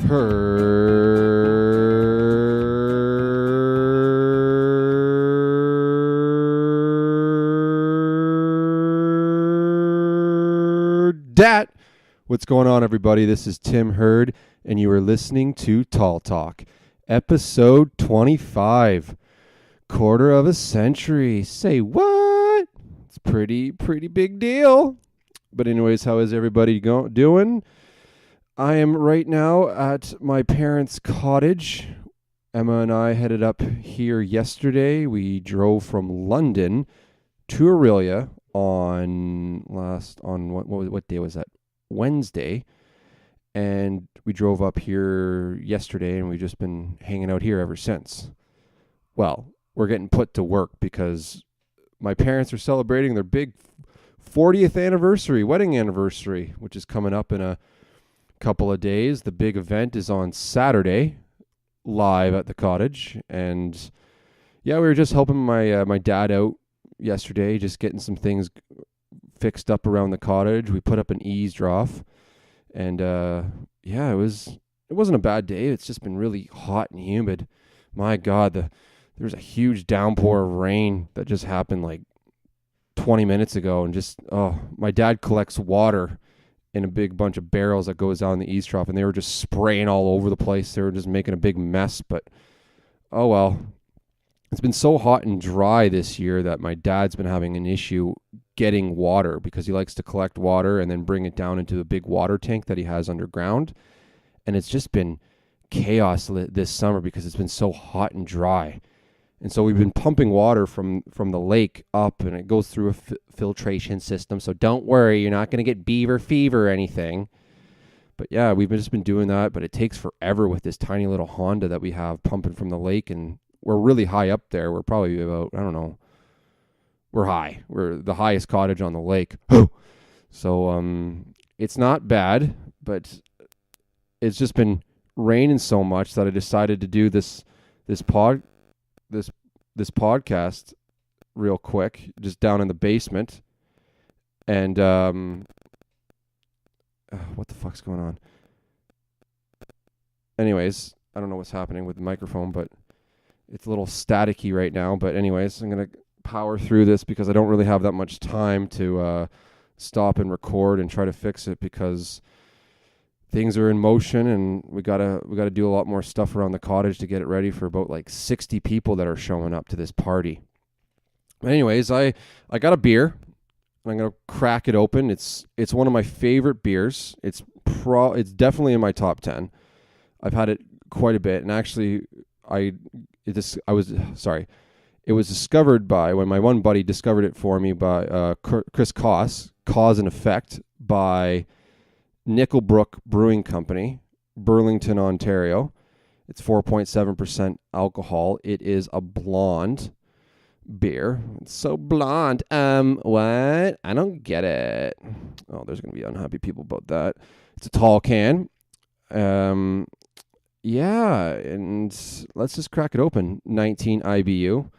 heard that. What's going on, everybody? This is Tim Hurd, and you are listening to Tall Talk, episode 25. Quarter of a century. Say what? It's a pretty big deal. But anyways, how is everybody doing? I am right now at my parents' cottage. Emma and I headed up here yesterday. We drove from London to Orillia on what day was that? Wednesday. And we drove up here yesterday, and we've just been hanging out here ever since. Well, we're getting put to work because my parents are celebrating their big 40th anniversary, wedding anniversary, which is coming up in a couple of days. The big event is on Saturday, live at the cottage. And yeah, we were just helping my dad out yesterday, just getting some things fixed up around the cottage. We put up an eaves trough, and yeah, it wasn't a bad day. It's just been really hot and humid. My God, there's a huge downpour of rain that just happened like 20 minutes ago, and my dad collects water in a big bunch of barrels that goes down the eaves trough, and they were just spraying all over the place. They were just making a big mess, but oh well. It's been so hot and dry this year that my dad's been having an issue getting water because he likes to collect water and then bring it down into a big water tank that he has underground. And it's just been chaos this summer because it's been so hot and dry. And so we've been pumping water from the lake up, and it goes through a filtration system. So don't worry, you're not going to get beaver fever or anything. But yeah, we've just been doing that, but it takes forever with this tiny little Honda that we have pumping from the lake, and we're really high up there. We're probably about, I don't know, we're high. We're the highest cottage on the lake. So it's not bad, but it's just been raining so much that I decided to do this podcast real quick, just down in the basement. And what the fuck's going on? Anyways, I don't know what's happening with the microphone, but it's a little staticky right now. But anyways, I'm going to power through this because I don't really have that much time to stop and record and try to fix it, because things are in motion, and we gotta do a lot more stuff around the cottage to get it ready for about like 60 people that are showing up to this party. But anyways, I got a beer, and I'm gonna crack it open. It's one of my favorite beers. It's definitely in my top 10. I've had it quite a bit, and actually it was discovered by, when my one buddy discovered it for me, by Chris Cause and Effect, by Nickel Brook Brewing Co, Burlington, Ontario. It's 4.7% alcohol. It is a blonde beer. It's so blonde. What? I don't get it. Oh, there's going to be unhappy people about that. It's a tall can. Yeah, and let's just crack it open. 19 IBU.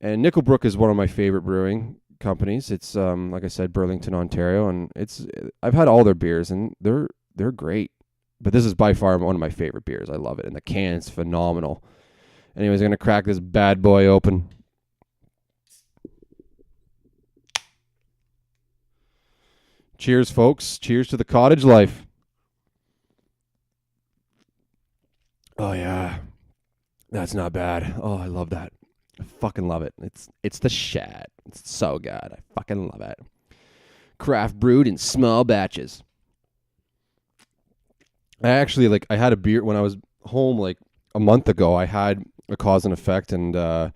And Nickel Brook is one of my favorite brewing companies. It's like I said, Burlington, Ontario, and I've had all their beers, and they're great. But this is by far one of my favorite beers. I love it, and the can is phenomenal. Anyways, I'm gonna crack this bad boy open. Cheers, folks. Cheers to the cottage life. Oh yeah, that's not bad. Oh, I love that. I fucking love it. It's the shit. It's so good. I fucking love it. Craft brewed in small batches. I had a beer when I was home like a month ago. I had a Cause and Effect, and I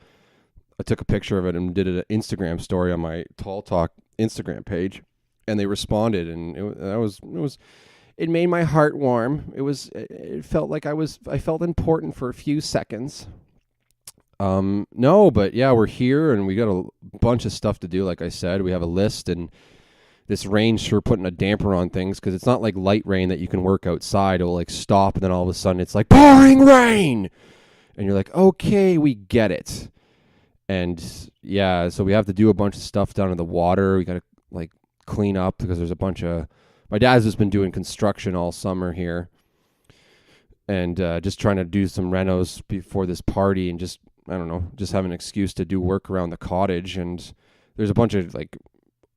took a picture of it and did an Instagram story on my Tall Talk Instagram page, and they responded, and it made my heart warm. It felt like I felt important for a few seconds. No, but yeah, we're here, and we got a bunch of stuff to do. Like I said, we have a list, and this rain's sure putting a damper on things, because it's not like light rain that you can work outside. It'll like stop, and then all of a sudden it's like pouring rain, and you're like, okay, we get it. And yeah, so we have to do a bunch of stuff down in the water. We got to like clean up because there's a bunch of, my dad's just been doing construction all summer here. and just trying to do some renos before this party, and just, I don't know, just have an excuse to do work around the cottage. And there's a bunch of like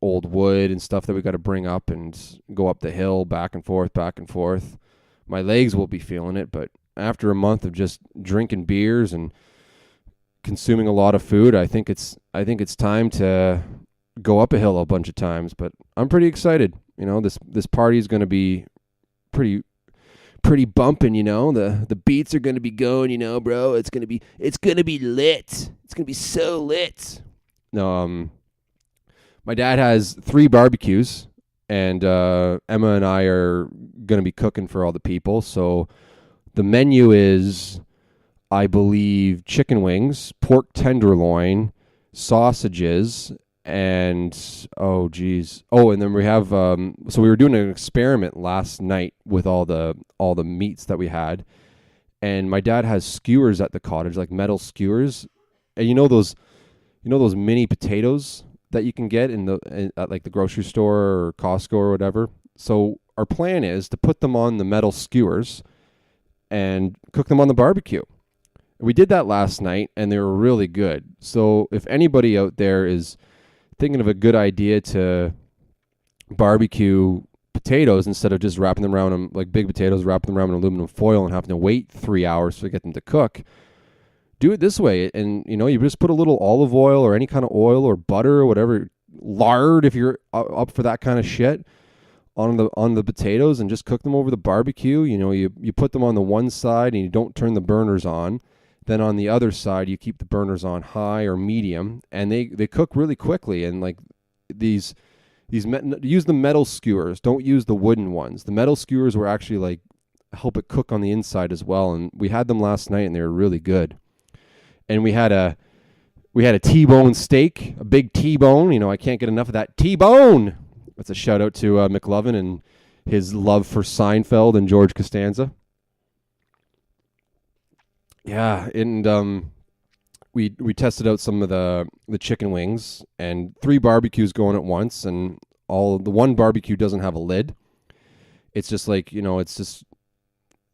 old wood and stuff that we got to bring up and go up the hill back and forth, back and forth. My legs will be feeling it, but after a month of just drinking beers and consuming a lot of food, I think it's time to go up a hill a bunch of times. But I'm pretty excited. This party is going to be pretty bumping. The beats are going to be going. Bro, it's going to be lit. It's going to be so lit. No, my dad has 3 barbecues, and Emma and I are going to be cooking for all the people. So the menu is, I believe, chicken wings, pork tenderloin, sausages, and and then we have so we were doing an experiment last night with all the meats that we had, and my dad has skewers at the cottage, like metal skewers, and those mini potatoes that you can get at like the grocery store or Costco or whatever. So our plan is to put them on the metal skewers and cook them on the barbecue. We did that last night, and they were really good. So if anybody out there is thinking of a good idea to barbecue potatoes instead of just wrapping them around like big potatoes, wrapping them around in aluminum foil and having to wait 3 hours to get them to cook, do it this way. And you just put a little olive oil or any kind of oil or butter or whatever, lard if you're up for that kind of shit, on the potatoes, and just cook them over the barbecue. You put them on the one side and you don't turn the burners on. Then on the other side, you keep the burners on high or medium, and they cook really quickly. And like use the metal skewers. Don't use the wooden ones. The metal skewers were actually like help it cook on the inside as well. And we had them last night, and they were really good. And we had a T-bone steak, a big T-bone. I can't get enough of that T-bone. That's a shout out to McLovin and his love for Seinfeld and George Costanza. Yeah, and we tested out some of the chicken wings, and 3 barbecues going at once, and the one barbecue doesn't have a lid. It's just like, it's just,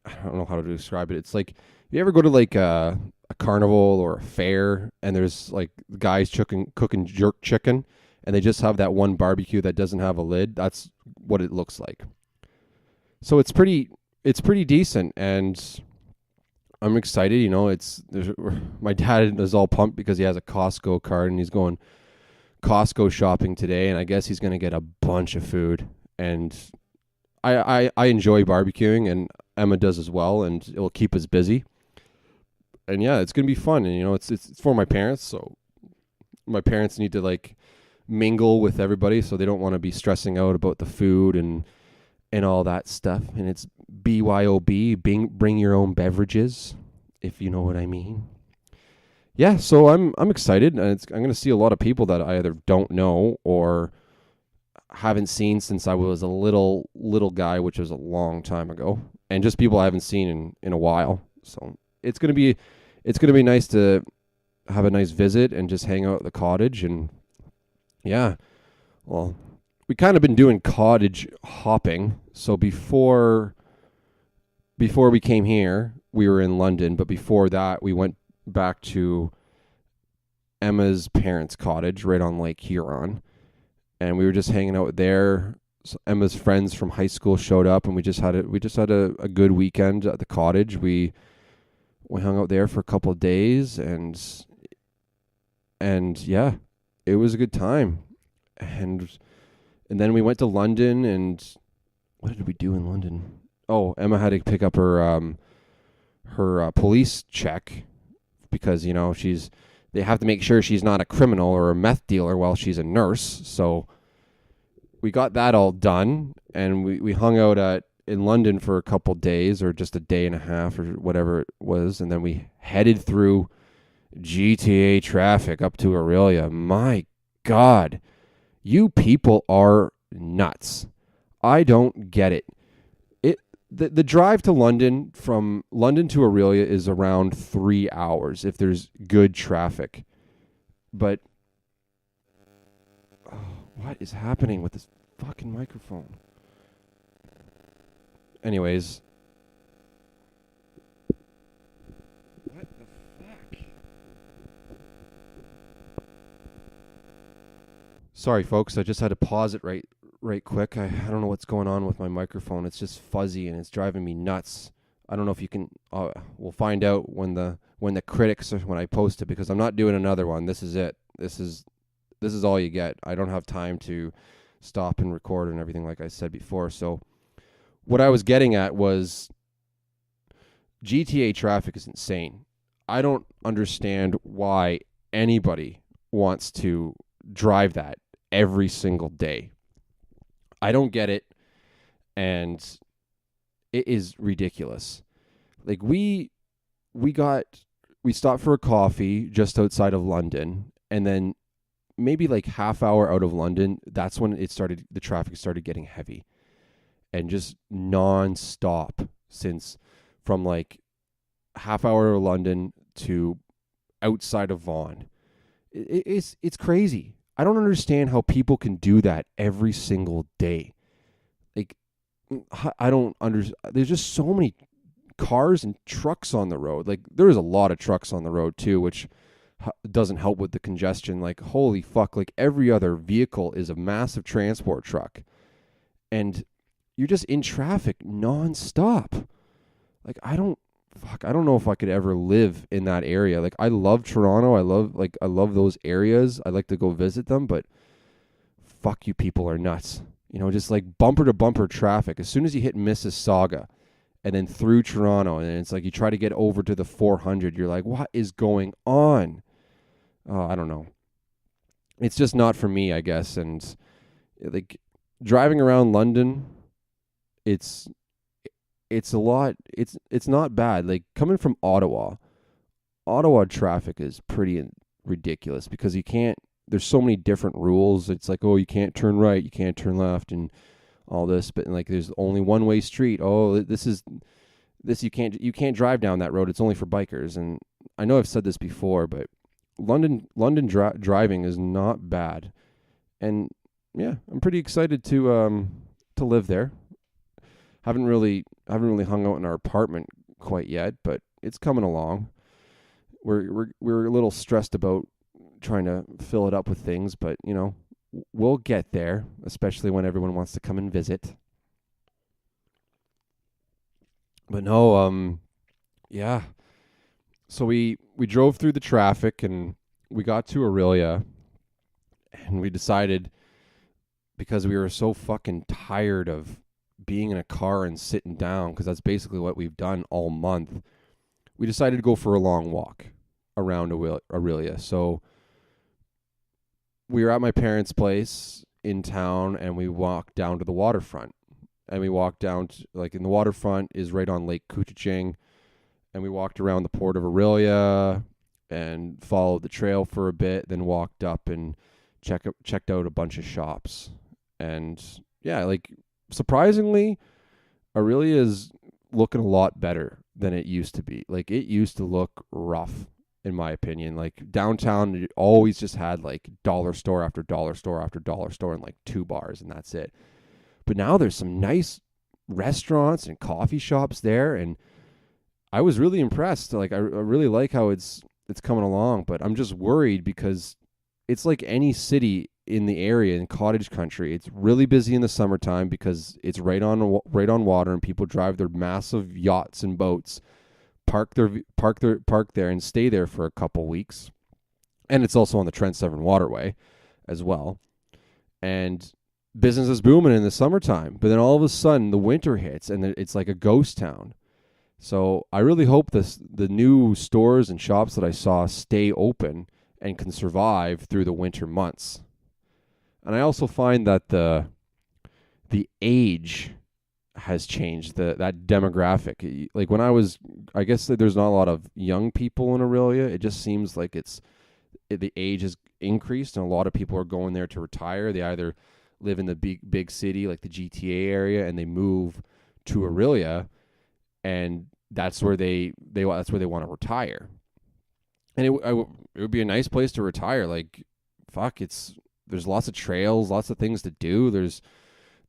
I don't know how to describe it. It's like, you ever go to like a carnival or a fair, and there's like guys cooking jerk chicken, and they just have that one barbecue that doesn't have a lid? That's what it looks like. So it's pretty decent, and I'm excited. My dad is all pumped because he has a Costco card, and he's going Costco shopping today, and I guess he's going to get a bunch of food. And I enjoy barbecuing, and Emma does as well, and it will keep us busy. And yeah, it's going to be fun. And it's for my parents, so my parents need to like mingle with everybody, so they don't want to be stressing out about the food and all that stuff. And it's BYOB, bring your own beverages, if you know what I mean. Yeah, so I'm excited. I'm going to see a lot of people that I either don't know or haven't seen since I was a little guy, which was a long time ago, and just people I haven't seen in a while. So it's going to be nice to have a nice visit and just hang out at the cottage. And yeah, well, we kind of been doing cottage hopping. So before we came here, we were in London, but before that, we went back to Emma's parents' cottage right on Lake Huron, and we were just hanging out there. So Emma's friends from high school showed up, and we just had a good weekend at the cottage. We hung out there for a couple of days, and yeah, it was a good time. And then we went to London, and what did we do in London? Oh, Emma had to pick up her police check because they have to make sure she's not a criminal or a meth dealer while she's a nurse. So we got that all done, and we hung out in London for a couple days, or just a day and a half or whatever it was, and then we headed through GTA traffic up to Orillia. My God, you people are nuts. I don't get it. The drive to London, from London to Orillia, is around 3 hours if there's good traffic. But what is happening with this fucking microphone? Anyways, Sorry, folks. I just had to pause it right quick. I don't know what's going on with my microphone. It's just fuzzy and it's driving me nuts. I don't know if you can. We'll find out when the critics when I post it, because I'm not doing another one. This is it. This is all you get. I don't have time to stop and record and everything like I said before. So what I was getting at was GTA traffic is insane. I don't understand why anybody wants to drive that every single day. I don't get it, and it is ridiculous. Like we stopped for a coffee just outside of London, and then maybe like half hour out of London, that's when the traffic started getting heavy and just non-stop from like half hour of London to outside of Vaughan. It's crazy. I don't understand how people can do that every single day. Like, I don't understand. There's just so many cars and trucks on the road. Like, there's a lot of trucks on the road too, which doesn't help with the congestion. Like, holy fuck, like every other vehicle is a massive transport truck. And you're just in traffic nonstop. Like, I don't know if I could ever live in that area. Like, I love Toronto. I love those areas. I like to go visit them, but fuck, you people are nuts. You know, just like bumper to bumper traffic. As soon as you hit Mississauga and then through Toronto, and it's like you try to get over to the 400, you're like, what is going on? I don't know. It's just not for me, I guess. And like driving around London, it's a lot. It's not bad. Like coming from Ottawa traffic is pretty ridiculous because there's so many different rules. It's like, oh, you can't turn right, you can't turn left, and all this. But like, there's only one way street. Oh, this you can't drive down that road. It's only for bikers. And I know I've said this before, but London driving is not bad. And yeah, I'm pretty excited to live there. Haven't really hung out in our apartment quite yet, but it's coming along. We're a little stressed about trying to fill it up with things, but you know, we'll get there, especially when everyone wants to come and visit. But no, yeah. So we drove through the traffic and we got to Orillia, and we decided, because we were so fucking tired of being in a car and sitting down, because that's basically what we've done all month, we decided to go for a long walk around Orillia. So we were at my parents' place in town, and we walked down to the waterfront. And we walked down in the waterfront is right on Lake Couchiching, and we walked around the Port of Orillia and followed the trail for a bit, then walked up and checked out a bunch of shops. And yeah, like surprisingly, Orillia is looking a lot better than it used to be. Like, it used to look rough, in my opinion. Like, downtown, it always just had like dollar store after dollar store after dollar store and like 2 bars, and that's it. But now there's some nice restaurants and coffee shops there, and I was really impressed. Like, I really like how it's coming along, but I'm just worried because it's like any city in the area in cottage country. It's really busy in the summertime because it's right on water, and people drive their massive yachts and boats, park there and stay there for a couple weeks. And it's also on the Port Severn waterway as well. And business is booming in the summertime, but then all of a sudden the winter hits and it's like a ghost town. So I really hope the new stores and shops that I saw stay open and can survive through the winter months. And I also find that the age has changed, that demographic. Like when I guess there's not a lot of young people in Orillia. It just seems like the age has increased, and a lot of people are going there to retire. They either live in the big city like the GTA area, and they move to Orillia, and that's where they want to retire. And it would be a nice place to retire. Like, fuck, there's lots of trails, lots of things to do. There's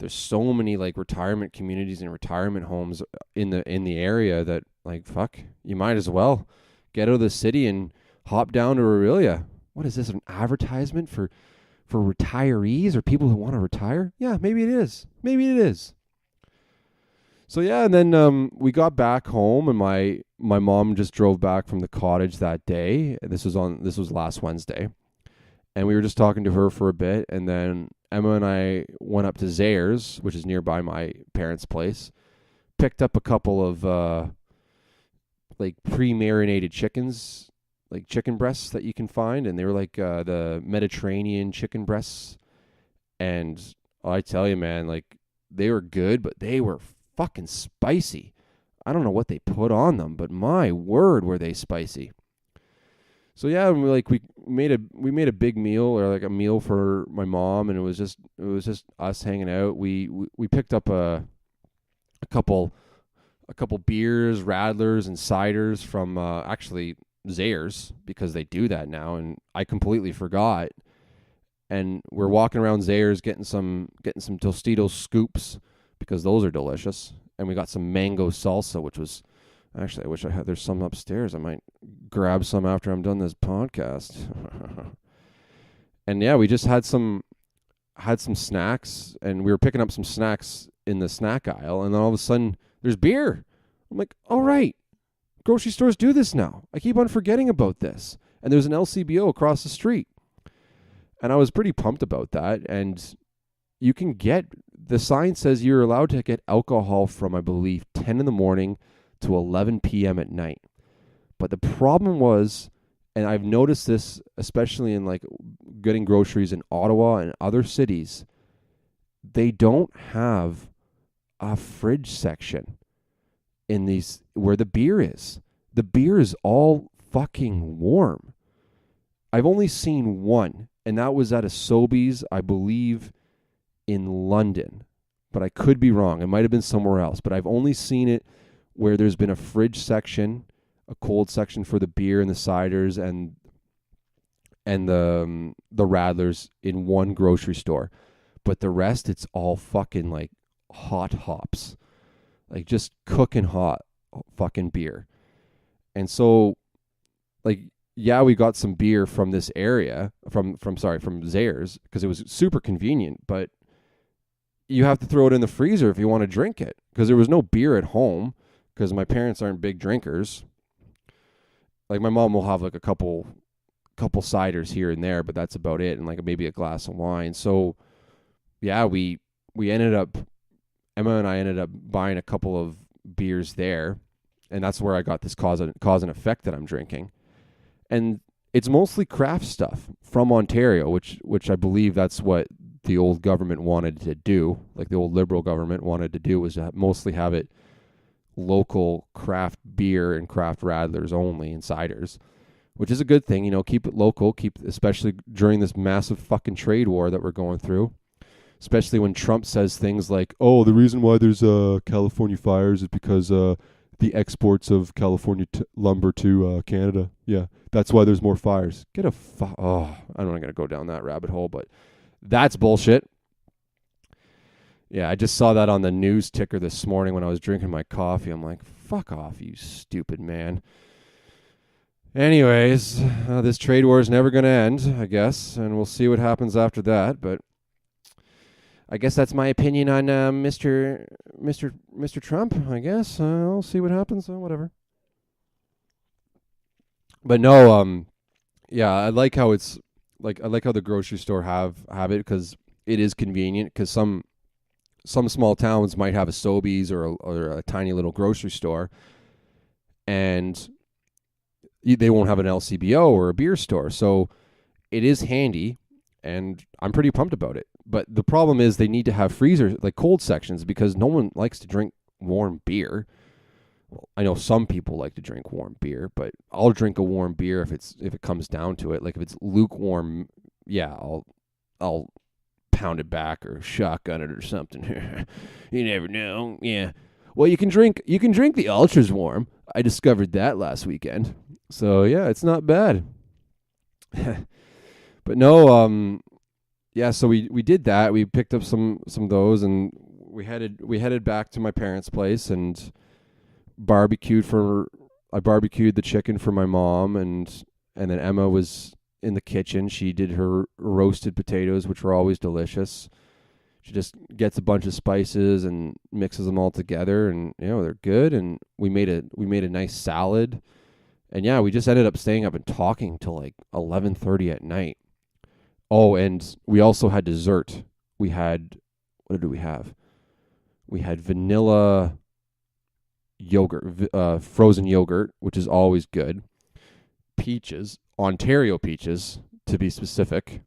so many like retirement communities and retirement homes in the area that, like, fuck, you might as well get out of the city and hop down to Orillia. What is this, an advertisement for for retirees or people who want to retire. Yeah, maybe it is. Maybe it is. So yeah, and then we got back home, and my mom just drove back from the cottage that day. This was last Wednesday, and we were just talking to her for a bit, and then Emma and I went up to Zayre's, which is nearby my parents' place, picked up a couple of like pre-marinated chickens, like chicken breasts that you can find, and they were like the Mediterranean chicken breasts, and I tell you, man, like they were good, but they were fucking spicy. I don't know what they put on them, but my word, were they spicy. So yeah, we made a big meal, or like a meal for my mom, and it was just us hanging out. We picked up a couple beers, radlers, and ciders from actually Zayre's, because they do that now, and I completely forgot. And we're walking around Zayre's getting some Tostitos scoops, because those are delicious. And we got some mango salsa, which was actually, I wish I had. There's some upstairs. I might grab some after I'm done this podcast. And yeah, we just had some snacks, and we were picking up some snacks in the snack aisle, and then all of a sudden there's beer. I'm like, all right, grocery stores do this now. I keep on forgetting about this. And there's an LCBO across the street. And I was pretty pumped about that. And you can get, the sign says you're allowed to get alcohol from, I believe, 10 in the morning to 11 p.m. at night. But the problem was, and I've noticed this especially in like getting groceries in Ottawa and other cities, they don't have a fridge section in these where the beer is. The beer is all fucking warm. I've only seen one, and that was at a Sobeys, I believe, in London. But I could be wrong. It might have been somewhere else. But I've only seen it where there's been a fridge section, a cold section for the beer and the ciders and the radlers in one grocery store. But the rest, it's all fucking like hot hops. Like just cooking hot fucking beer. And so, like, yeah, we got some beer from this area, from Zayre's, because it was super convenient, but you have to throw it in the freezer if you want to drink it, because there was no beer at home, because my parents aren't big drinkers. Like, my mom will have like a couple ciders here and there, but that's about it, and like maybe a glass of wine. So yeah, we ended up, Emma and I ended up buying a couple of beers there, and that's where I got this cause and effect that I'm drinking. And it's mostly craft stuff from Ontario, which I believe that's what the old government wanted to do. Like the old Liberal government wanted to do, was to mostly have it local craft beer and craft radlers only and ciders, which is a good thing. You know, keep it local, especially during this massive fucking trade war that we're going through. Especially when Trump says things like, oh, the reason why there's California fires is because the exports of California lumber to Canada. Yeah, that's why there's more fires. I'm not going to go down that rabbit hole, but that's bullshit. Yeah, I just saw that on the news ticker this morning when I was drinking my coffee. I'm like, fuck off, you stupid man. Anyways, this trade war is never going to end, I guess, and we'll see what happens after that, but I guess that's my opinion on Mr. Trump, I guess. I'll see what happens. Whatever. But no, yeah, I like how it's like, I like how the grocery store have it, because it is convenient, because some small towns might have a Sobeys or a tiny little grocery store, and they won't have an LCBO or a beer store. So it is handy, and I'm pretty pumped about it. But the problem is they need to have freezers, like cold sections, because no one likes to drink warm beer. Well, I know some people like to drink warm beer, but I'll drink a warm beer if it comes down to it. Like if it's lukewarm, yeah, I'll pound it back or shotgun it or something. You never know. Yeah. Well, you can drink the ultras warm. I discovered that last weekend. So yeah, it's not bad. But no, yeah, so we did that. We picked up some of those, and we headed back to my parents' place and I barbecued the chicken for my mom, and then Emma was in the kitchen. She did her roasted potatoes, which were always delicious. She just gets a bunch of spices and mixes them all together, and they're good. And we made a nice salad, and yeah, we just ended up staying up and talking till like 11:30 at night. Oh, and we also had dessert. We had, what did we have? We had vanilla yogurt, frozen yogurt, which is always good. Peaches, Ontario peaches to be specific,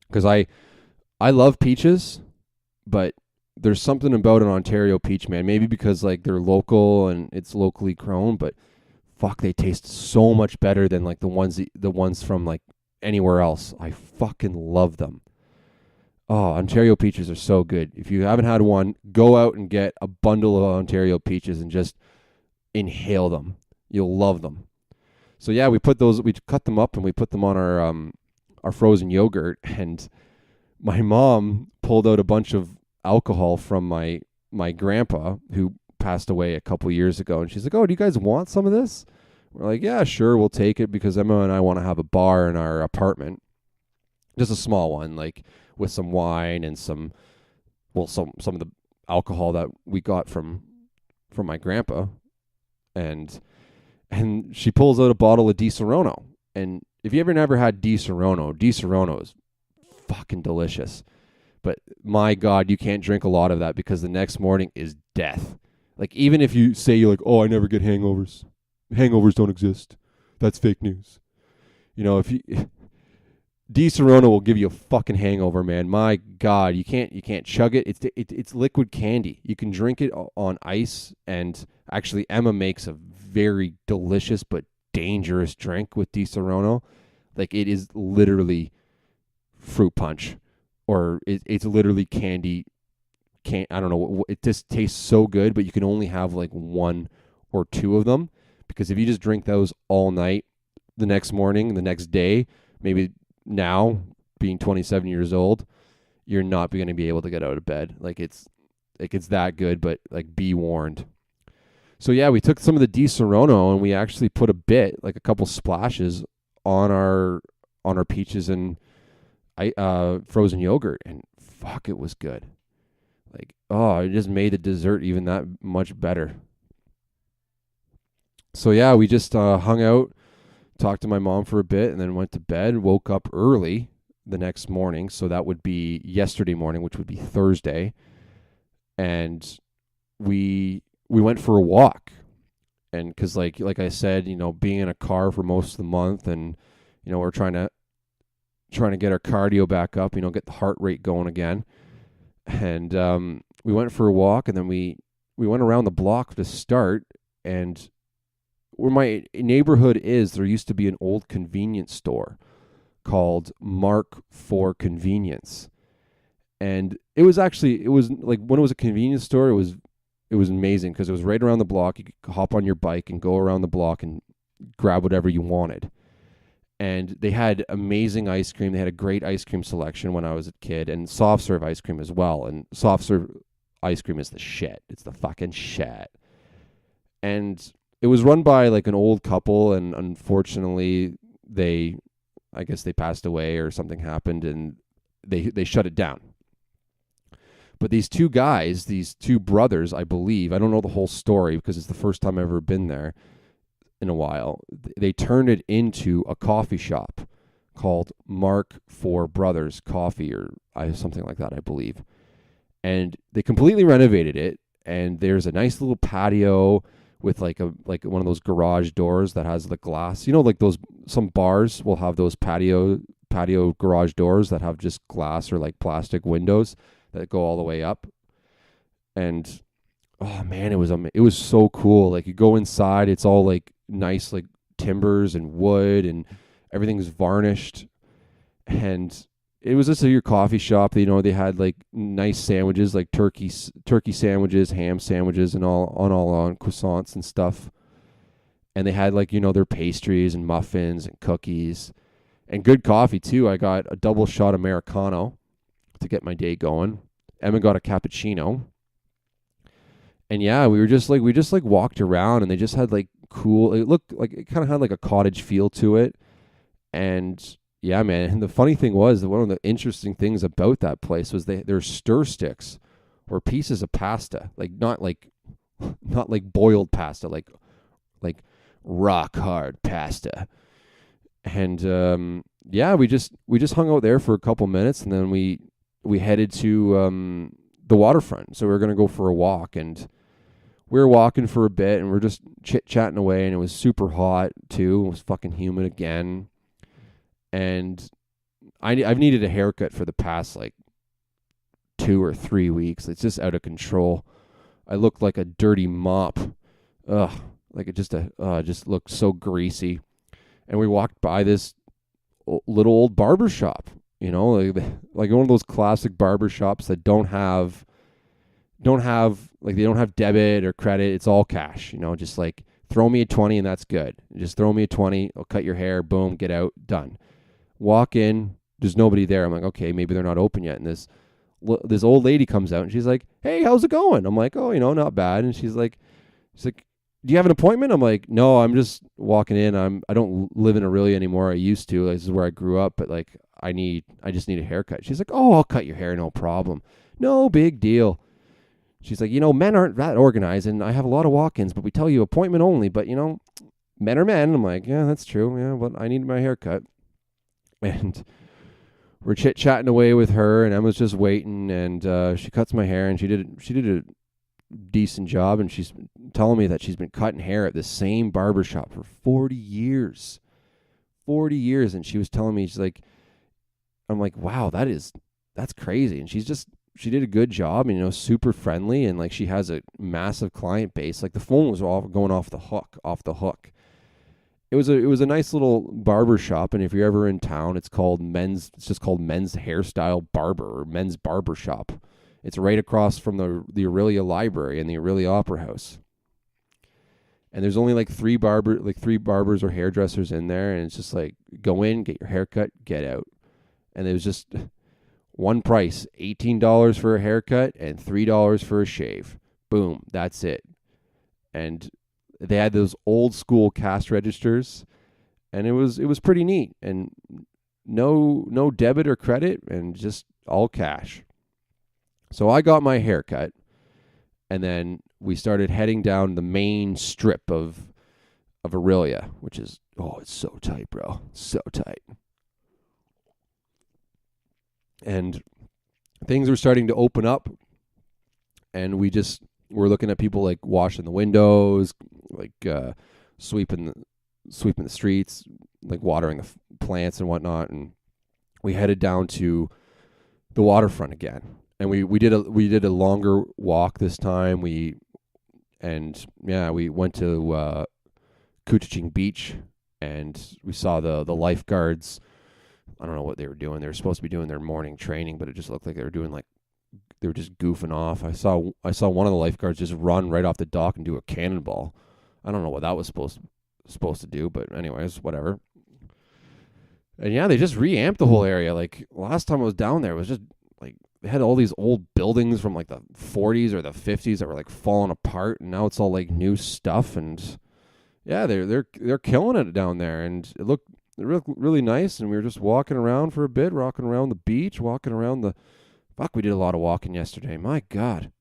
because I love peaches, but there's something about an Ontario peach, man. Maybe because like they're local and it's locally grown, but fuck, they taste so much better than like the ones from like anywhere else. I fucking love them. Oh, Ontario peaches are so good. If you haven't had one, go out and get a bundle of Ontario peaches and just inhale them. You'll love them. So yeah, we cut them up and we put them on our frozen yogurt, and my mom pulled out a bunch of alcohol from my grandpa, who passed away a couple years ago, and she's like, "Oh, do you guys want some of this?" We're like, "Yeah, sure, we'll take it," because Emma and I want to have a bar in our apartment, just a small one, like with some wine and some of the alcohol that we got from my grandpa, and she pulls out a bottle of Di Serono, and if you ever never had Di Serono is fucking delicious. But my God, you can't drink a lot of that because the next morning is death. Like, even if you say you're like, "Oh, I never get hangovers. Hangovers don't exist. That's fake news." If you Di Serono will give you a fucking hangover, man. My God, you can't chug it. It's liquid candy. You can drink it on ice, and actually Emma makes a very delicious but dangerous drink with Di Serono. Like, it is literally fruit punch, or it's literally candy. I don't know. It just tastes so good, but you can only have like one or two of them, because if you just drink those all night, the next morning, the next day, maybe now being 27 years old, you're not going to be able to get out of bed. Like, it's that good, but like, be warned. So yeah, we took some of the Di Serono and we actually put a couple splashes on our peaches and frozen yogurt, and fuck, it was good. Like, oh, it just made the dessert even that much better. So yeah, we just hung out, talked to my mom for a bit, and then went to bed. Woke up early the next morning, so that would be yesterday morning, which would be Thursday, and we went for a walk. And because like I said, being in a car for most of the month, and we're trying to get our cardio back up, get the heart rate going again. And we went for a walk, and then we went around the block to start. And where my neighborhood is, there used to be an old convenience store called Mark for Convenience. And it was like, when it was a convenience store, it was amazing, because it was right around the block. You could hop on your bike and go around the block and grab whatever you wanted. And they had amazing ice cream. They had a great ice cream selection when I was a kid, and soft serve ice cream as well. And soft serve ice cream is the shit. It's the fucking shit. And it was run by like an old couple, and unfortunately I guess they passed away or something happened, and they shut it down. But these two guys, these two brothers, I believe, I don't know the whole story because it's the first time I've ever been there in a while. They turned it into a coffee shop called Mark for Brothers Coffee, or something like that, I believe. And they completely renovated it, and there's a nice little patio with like one of those garage doors that has the glass. Like some bars will have those patio garage doors that have just glass or like plastic windows that go all the way up. And oh man, it was so cool. Like, you go inside, it's all like nice, like timbers and wood, and everything's varnished. And it was just your coffee shop. They had like nice sandwiches, like turkey sandwiches, ham sandwiches, and all on croissants and stuff. And they had like, their pastries and muffins and cookies, and good coffee too. I got a double shot Americano to get my day going. Emma got a cappuccino. And yeah, we just walked around, and they just had like cool, it looked like, it kind of had like a cottage feel to it. And yeah, man. And the funny thing was that one of the interesting things about that place was their stir sticks were pieces of pasta, like not like boiled pasta, like rock hard pasta. And yeah, we just hung out there for a couple minutes, and then we headed to the waterfront. So we were gonna go for a walk, and we were walking for a bit, and we're just chit chatting away, and it was super hot too. It was fucking humid again, and I've needed a haircut for the past like 2 or 3 weeks. It's just out of control. I looked like a dirty mop. Ugh, like it just looked so greasy. And we walked by this little old barber shop, like one of those classic barber shops that don't have like they don't have debit or credit. It's all cash, just like throw me a 20 and that's good. Just throw me a 20, I'll cut your hair, boom, get out, done. Walk in, there's nobody there. I'm like, okay, maybe they're not open yet. And this old lady comes out and she's like, hey, how's it going? I'm like, oh, not bad. And she's like, do you have an appointment? I'm like, no, I'm just walking in. I don't live in Orillia anymore. I used to. This is where I grew up, but like I just need a haircut. She's like, oh, I'll cut your hair, no problem. No big deal. She's like, men aren't that organized, and I have a lot of walk-ins, but we tell you appointment only, but men are men. I'm like, yeah, that's true. Yeah, but I need my haircut. And we're chit-chatting away with her, and Emma's just waiting, and she cuts my hair, and she did a decent job, and she's telling me that she's been cutting hair at the same barbershop for 40 years. 40 years, and she was telling me, I'm like, wow, that's crazy. And she did a good job, super friendly, and like she has a massive client base. Like the phone was all going off the hook. It was a nice little barber shop, and if you're ever in town, it's just called Men's Hairstyle Barber or Men's Barber Shop. It's right across from the Orillia Library and the Orillia Opera House. And there's only like three barbers or hairdressers in there, and it's just like go in, get your haircut, get out. And it was just one price, $18 for a haircut and $3 for a shave. Boom, that's it. And they had those old school cash registers, and it was pretty neat. And no debit or credit, and just all cash. So I got my haircut, and then we started heading down the main strip of Orillia, which is, it's so tight, bro. So tight. And things were starting to open up, and we're looking at people like washing the windows, like sweeping the streets, like watering the plants and whatnot. And we headed down to the waterfront again, and we did a longer walk this time. We went to Cooching Beach, and we saw the lifeguards. I don't know what they were doing. They were supposed to be doing their morning training, but it just looked like they were just goofing off. I saw one of the lifeguards just run right off the dock and do a cannonball. I don't know what that was supposed to do, but anyways, whatever. And yeah, they just reamped the whole area. Like last time I was down there, it was just like they had all these old buildings from like the 40s or the 50s that were like falling apart, and now it's all like new stuff. And yeah, they're killing it down there, and it looked really nice. And we were just walking around for a bit, walking around the beach, walking around we did a lot of walking yesterday. My God.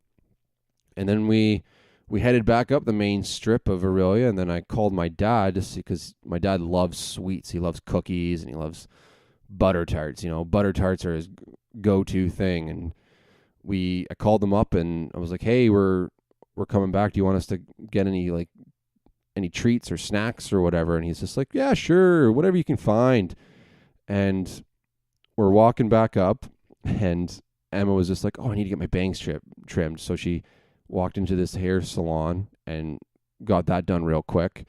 And then we headed back up the main strip of Orillia, and then I called my dad to see, because my dad loves sweets. He loves cookies, and he loves butter tarts. Butter tarts are his go-to thing. And I called them up, and I was like, hey, we're coming back. Do you want us to get any treats or snacks or whatever? And he's just like, yeah, sure, whatever you can find. And we're walking back up, and Emma was just like, I need to get my bangs trimmed. So she walked into this hair salon and got that done real quick.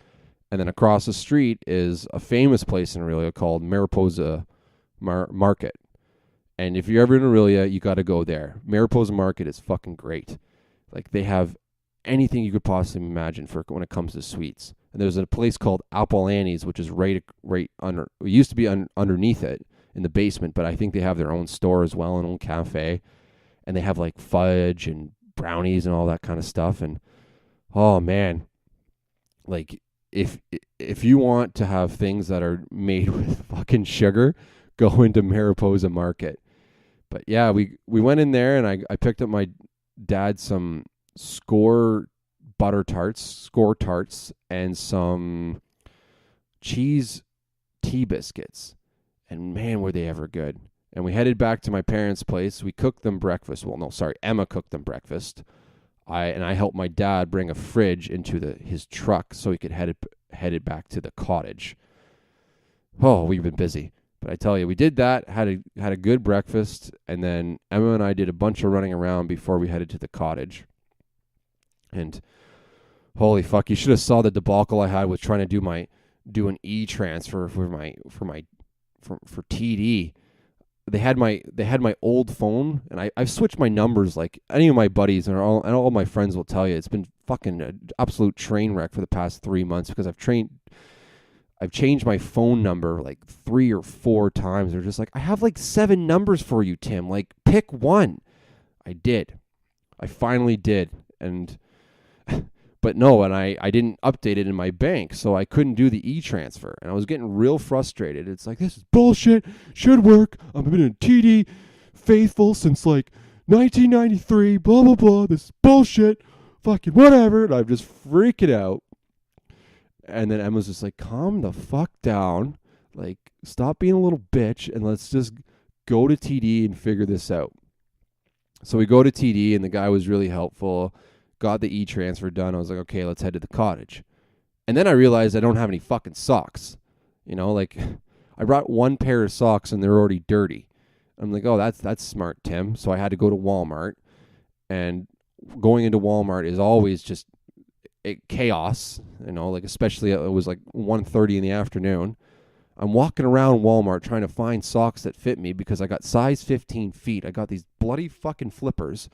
And then across the street is a famous place in Orillia called Mariposa Market. And if you're ever in Orillia, you got to go there. Mariposa Market is fucking great. Like they have anything you could possibly imagine for when it comes to sweets. And there's a place called Apple Annie's, which is right under. It used to be underneath it in the basement, but I think they have their own store as well, an own cafe, and they have like fudge and brownies and all that kind of stuff. And oh man, like if you want to have things that are made with fucking sugar, go into Mariposa Market. But yeah, we went in there and I picked up my dad some score tarts, and some cheese tea biscuits. And man, were they ever good. And we headed back to my parents' place. We cooked them breakfast. Well, no, sorry, Emma cooked them breakfast. I helped my dad bring a fridge into his truck so he could head it back to the cottage. Oh, we've been busy. But I tell you, we did that, had a good breakfast, and then Emma and I did a bunch of running around before we headed to the cottage. And holy fuck, you should have saw the debacle I had with trying to do an e-transfer for TD. They had my old phone, and I've switched my numbers. Like any of my buddies and all my friends will tell you, it's been fucking an absolute train wreck for the past 3 months because I've changed my phone number like 3 or 4 times. They're just like, I have like 7 numbers for you, Tim. Like, pick one. I did. I finally did. And but no, and I didn't update it in my bank, so I couldn't do the e-transfer. And I was getting real frustrated. It's like, this is bullshit. Should work. I've been a TD faithful since like 1993. Blah, blah, blah. This is bullshit. Fucking whatever. And I'm just freaking out. And then Emma's just like, calm the fuck down. Like, stop being a little bitch and let's just go to TD and figure this out. So we go to TD and the guy was really helpful. Got the e-transfer done. I was like, okay, let's head to the cottage. And then I realized I don't have any fucking socks. You know, like I brought 1 pair of socks and they're already dirty. I'm like, oh, that's smart, Tim. So I had to go to Walmart. And going into Walmart is always just chaos, you know, like especially it was like 1:30 in the afternoon. I'm walking around Walmart trying to find socks that fit me because I got size 15 feet. I got these bloody fucking flippers,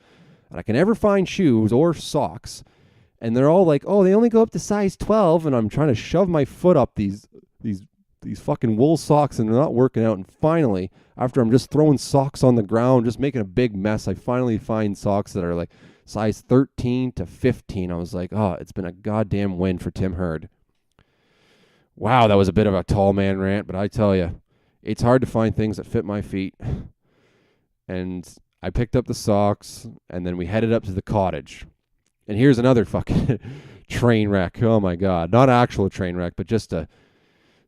and I can never find shoes or socks. And they're all like, oh, they only go up to size 12, and I'm trying to shove my foot up these fucking wool socks, and they're not working out. And finally, after I'm just throwing socks on the ground, just making a big mess, I finally find socks that are like size 13 to 15. I was like, oh, it's been a goddamn win for Tim Hurd. Wow, that was a bit of a tall man rant, but I tell you, it's hard to find things that fit my feet. And I picked up the socks, and then we headed up to the cottage. And here's another fucking train wreck. Oh my God. Not an actual train wreck, but just a...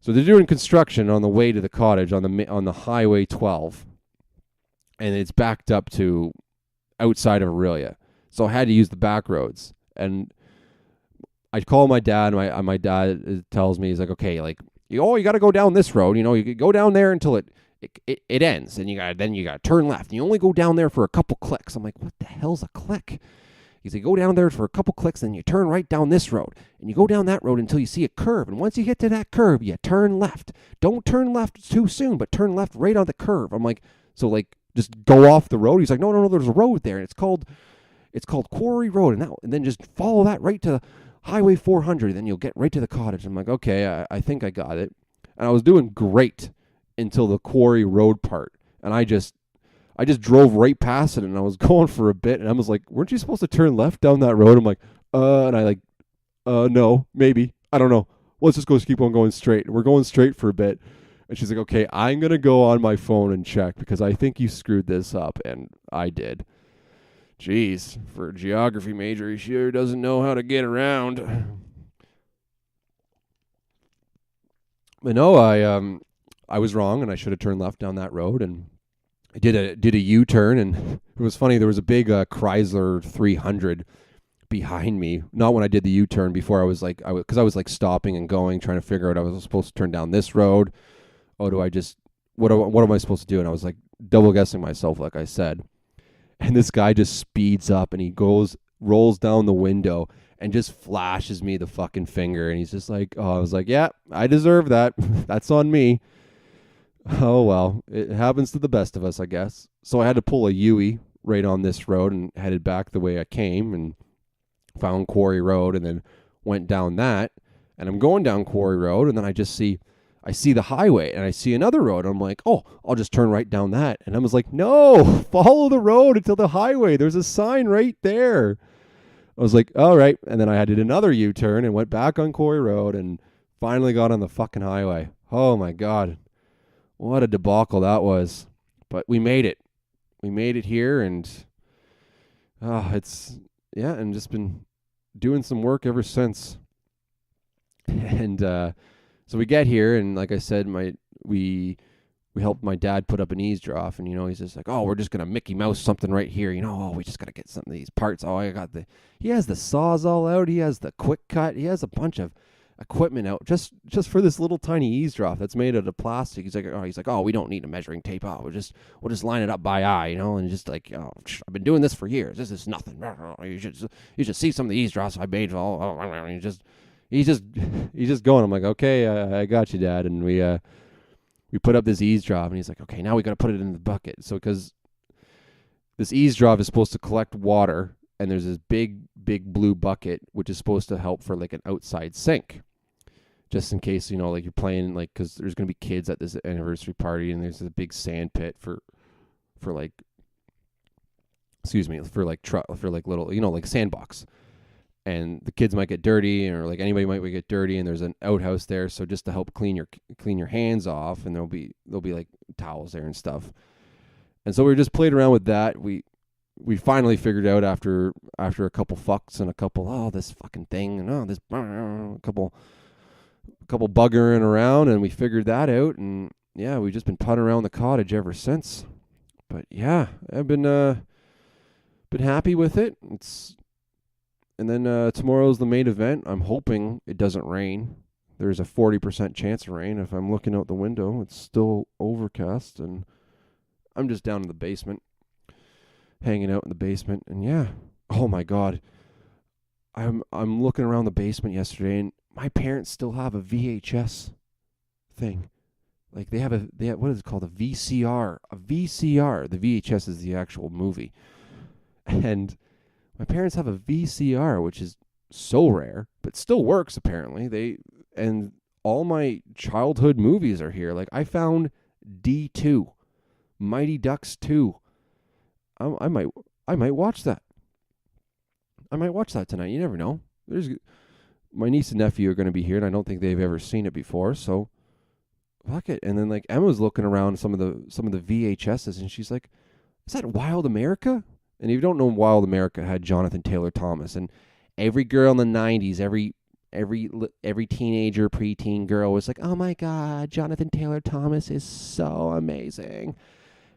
So they're doing construction on the way to the cottage on the Highway 12. And it's backed up to outside of Orillia. So I had to use the back roads. And I call my dad, and my dad tells me, he's like, okay, like, you got to go down this road. You know, you could go down there until it ends. And you got to turn left. And you only go down there for a couple clicks. I'm like, what the hell's a click? He's like, go down there for a couple clicks, then you turn right down this road. And you go down that road until you see a curve. And once you get to that curve, you turn left. Don't turn left too soon, but turn left right on the curve. I'm like, so like, just go off the road? He's like, no, there's a road there. And it's called Quarry Road. And then just follow that right to Highway 400. Then you'll get right to the cottage. I'm like, okay, I think I got it. And I was doing great until the Quarry Road part. And I just drove right past it, and I was going for a bit, and I was like, weren't you supposed to turn left down that road? I'm like, and I like, no, maybe. I don't know. Let's just keep on going straight. And we're going straight for a bit. And she's like, okay, I'm going to go on my phone and check because I think you screwed this up. And I did. Jeez, for a geography major, he sure doesn't know how to get around. But no, I was wrong, and I should have turned left down that road, and I did a U-turn, and it was funny. There was a big Chrysler 300 behind me. Not when I did the U-turn. Before I was like stopping and going, trying to figure out I was supposed to turn down this road. Oh, do I just what am I supposed to do? And I was like double guessing myself, like I said. And this guy just speeds up, and he rolls down the window and just flashes me the fucking finger, and he's just like, oh, I was like, yeah, I deserve that. That's on me. Oh, well, it happens to the best of us, I guess. So I had to pull a U-turn right on this road and headed back the way I came and found Quarry Road and then went down that. And I'm going down Quarry Road, and then I see the highway, and I see another road. I'm like, oh, I'll just turn right down that. And I was like, no, follow the road until the highway. There's a sign right there. I was like, all right. And then I did another U-turn and went back on Quarry Road and finally got on the fucking highway. Oh my God. What a debacle that was. But we made it. We made it here, and and just been doing some work ever since. And so we get here, and like I said, we helped my dad put up an eaves trough, and he's just like, oh, we're just gonna Mickey Mouse something right here, oh, we just gotta get some of these parts. Oh, he has the saws all out, he has the quick cut, he has a bunch of equipment out just for this little tiny eaves trough that's made out of plastic. He's like, oh, we don't need a measuring tape. Oh, we'll just line it up by eye, and just like, oh, I've been doing this for years. This is nothing. You should see some of the eaves troughs I made. He's just going. I'm like, okay, I got you, Dad. And we put up this eaves trough, and he's like, okay, now we got to put it in the bucket. So because this eaves trough is supposed to collect water, and there's this big blue bucket which is supposed to help for like an outside sink, just in case like you're playing, like, because there's gonna be kids at this anniversary party, and there's a big sand pit for like little like sandbox, and the kids might get dirty, or like anybody might get dirty, and there's an outhouse there, so just to help clean your hands off, and there'll be like towels there and stuff. And so we just played around with that. We finally figured out after a couple fucks and a couple, this fucking thing, and this a couple buggering around, and we figured that out, and yeah, we've just been putting around the cottage ever since. But yeah, I've been happy with it. And then tomorrow's the main event. I'm hoping it doesn't rain. There's a 40% chance of rain. If I'm looking out the window, it's still overcast, and I'm just down in the basement, hanging out in the basement. And yeah, oh my God, I'm looking around the basement yesterday, and my parents still have a VHS thing. Like they have what is it called? A VCR. A VCR. The VHS is the actual movie. And my parents have a VCR, which is so rare, but still works apparently. And all my childhood movies are here. Like I found D2, Mighty Ducks 2. I might watch that. I might watch that tonight. You never know. My niece and nephew are going to be here, and I don't think they've ever seen it before. So, fuck it. And then like Emma's looking around some of the VHSs, and she's like, "Is that Wild America?" And if you don't know, Wild America had Jonathan Taylor Thomas, and every girl in the '90s, every teenager, preteen girl was like, "Oh my God, Jonathan Taylor Thomas is so amazing.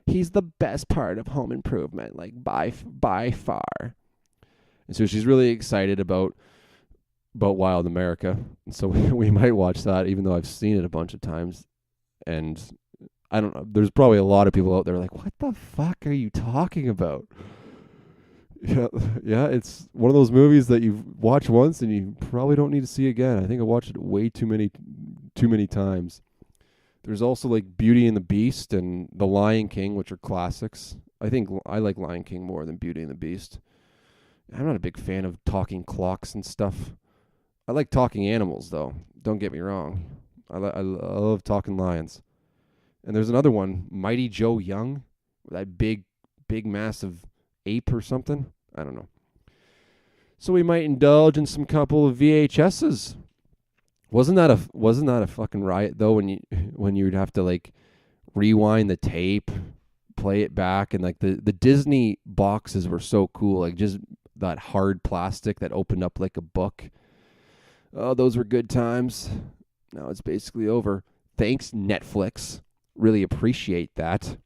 He's the best part of Home Improvement, like by far." And so she's really excited about Wild America. And so we might watch that, even though I've seen it a bunch of times. And I don't know, there's probably a lot of people out there like, what the fuck are you talking about? Yeah, it's one of those movies that you watch once and you probably don't need to see again. I think I watched it way too many times. There's also like Beauty and the Beast and The Lion King, which are classics. I think I like Lion King more than Beauty and the Beast. I'm not a big fan of talking clocks and stuff. I like talking animals, though. Don't get me wrong. I love talking lions. And there's another one, Mighty Joe Young, that big, massive ape or something. I don't know. So we might indulge in some couple of VHSs. Wasn't that a fucking riot though, when you'd have to like rewind the tape, play it back, and like the Disney boxes were so cool, like just that hard plastic that opened up like a book. Oh, those were good times. Now it's basically over. Thanks, Netflix. Really appreciate that.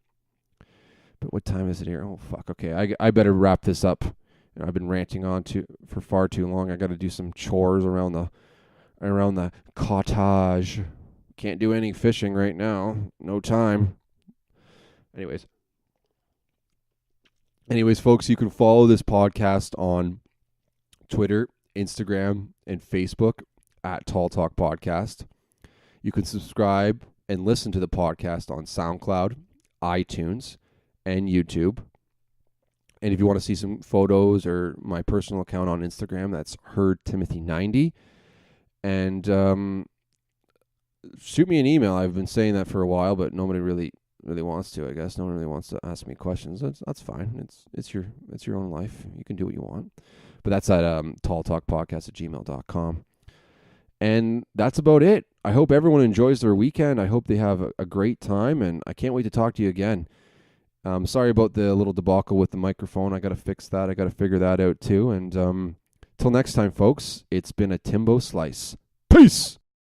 But what time is it here? Oh, fuck. Okay, I better wrap this up. I've been ranting on for far too long. I got to do some chores around the cottage. Can't do any fishing right now. No time. Anyways, folks, you can follow this podcast on Twitter, Instagram, and Facebook at Tall Talk Podcast. You can subscribe and listen to the podcast on SoundCloud, iTunes, and YouTube. And if you want to see some photos or my personal account on Instagram, that's HeardTimothy90. And shoot me an email. I've been saying that for a while, but nobody really wants to, I guess. No one really wants to ask me questions. That's fine. It's your own life. You can do what you want. But that's at talltalkpodcast@gmail.com. And that's about it. I hope everyone enjoys their weekend. I hope they have a great time, and I can't wait to talk to you again. Sorry about the little debacle with the microphone. I got to fix that. I got to figure that out too. And till next time, folks, it's been a Timbo Slice. Peace!